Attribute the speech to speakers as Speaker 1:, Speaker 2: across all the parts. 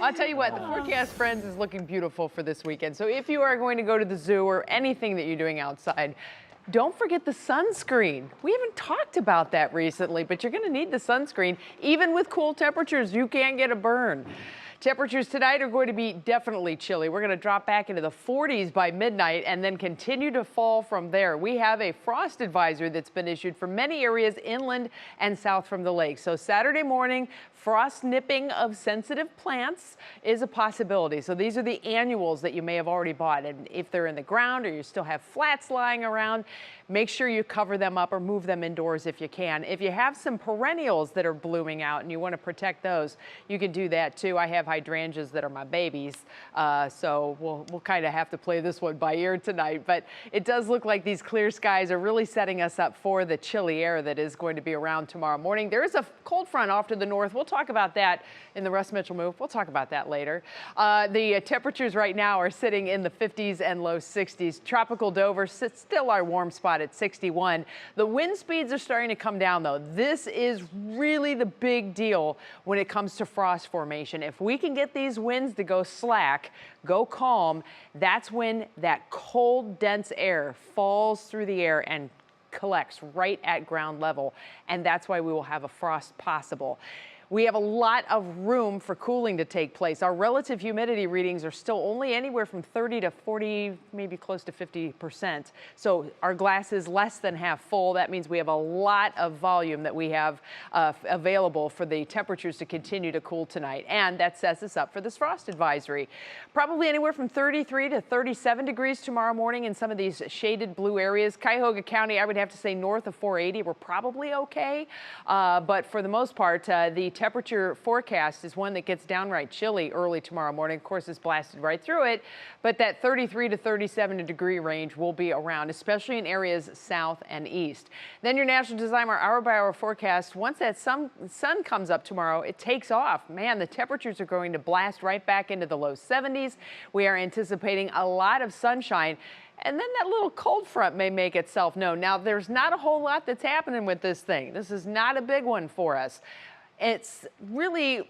Speaker 1: I'll tell you what, the forecast, friends, is looking beautiful for this weekend. So if you are going to go to the zoo or anything that you're doing outside, don't forget the sunscreen. We haven't talked about that recently, but you're going to need the sunscreen. Even with cool temperatures, you can get a burn. Temperatures tonight are going to be definitely chilly. We're going to drop back into the 40s by midnight and then continue to fall from there. We have a frost advisory that's been issued for many areas inland and south from the lake. So Saturday morning, frost nipping of sensitive plants is a possibility. So these are the annuals that you may have already bought. And if they're in the ground or you still have flats lying around, make sure you cover them up or move them indoors if you can. If you have some perennials that are blooming out and you want to protect those, you can do that too. I have hydrangeas that are my babies, so we'll kind of have to play this one by ear tonight. But it does look like these clear skies are really setting us up for the chilly air that is going to be around tomorrow morning. There is a cold front off to the north. We'll talk about that in the Russ Mitchell Move. We'll talk about that later. The temperatures right now are sitting in the 50s and low 60s. Tropical Dover still our warm spot at 61. The wind speeds are starting to come down, though. This is really the big deal when it comes to frost formation. If we can get these winds to go slack, go calm, that's when that cold, dense air falls through the air and collects right at ground level. And that's why we will have a frost possible. We have a lot of room for cooling to take place. Our relative humidity readings are still only anywhere from 30 to 40, maybe close to 50%. So our glass is less than half full. That means we have a lot of volume that we have available for the temperatures to continue to cool tonight. And that sets us up for this frost advisory. Probably anywhere from 33 to 37 degrees tomorrow morning in some of these shaded blue areas. Cuyahoga County, I would have to say north of 480, we're probably okay. But for the most part, the temperature forecast is one that gets downright chilly early tomorrow morning. Of course, it's blasted right through it, but that 33 to 37 degree range will be around, especially in areas south and east. Then your National Designer hour-by-hour forecast, once that sun comes up tomorrow, it takes off. Man, the temperatures are going to blast right back into the low 70s. We are anticipating a lot of sunshine. And then that little cold front may make itself known. Now, there's not a whole lot that's happening with this thing. This is not a big one for us. It's really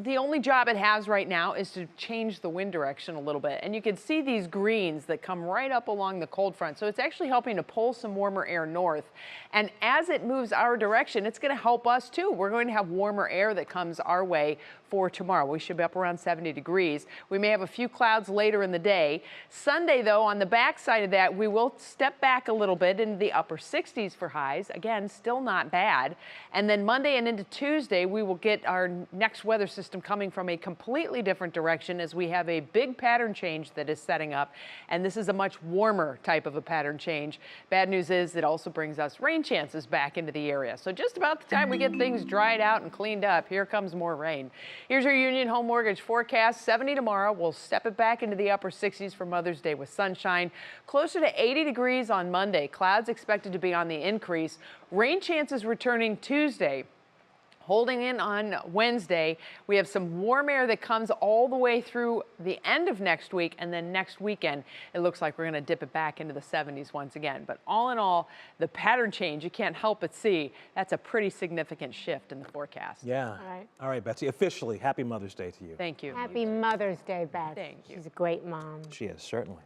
Speaker 1: the only job it has right now is to change the wind direction a little bit. And you can see these greens that come right up along the cold front. So it's actually helping to pull some warmer air north. And as it moves our direction, it's going to help us too. We're going to have warmer air that comes our way for tomorrow. We should be up around 70 degrees. We may have a few clouds later in the day. Sunday, though, on the backside of that, we will step back a little bit into the upper 60s for highs. Again, still not bad. And then Monday and into Tuesday, we will get our next weather system coming from a completely different direction as we have a big pattern change that is setting up. And this is a much warmer type of a pattern change. Bad news is it also brings us rain chances back into the area. So just about the time we get things dried out and cleaned up, here comes more rain. Here's your Union Home Mortgage forecast. 70 tomorrow. We'll step it back into the upper 60s for Mother's Day with sunshine. Closer to 80 degrees on Monday. Clouds expected to be on the increase. Rain chances returning Tuesday. Holding in on Wednesday, we have some warm air that comes all the way through the end of next week, and then next weekend, it looks like we're going to dip it back into the 70s once again. But all in all, the pattern change, you can't help but see, that's a pretty significant shift in the forecast.
Speaker 2: Yeah. All right, Betsy, officially, happy Mother's Day to you.
Speaker 1: Thank you.
Speaker 3: Happy Mother's Day, Beth.
Speaker 1: Thank you.
Speaker 3: She's a great mom.
Speaker 2: She is, certainly.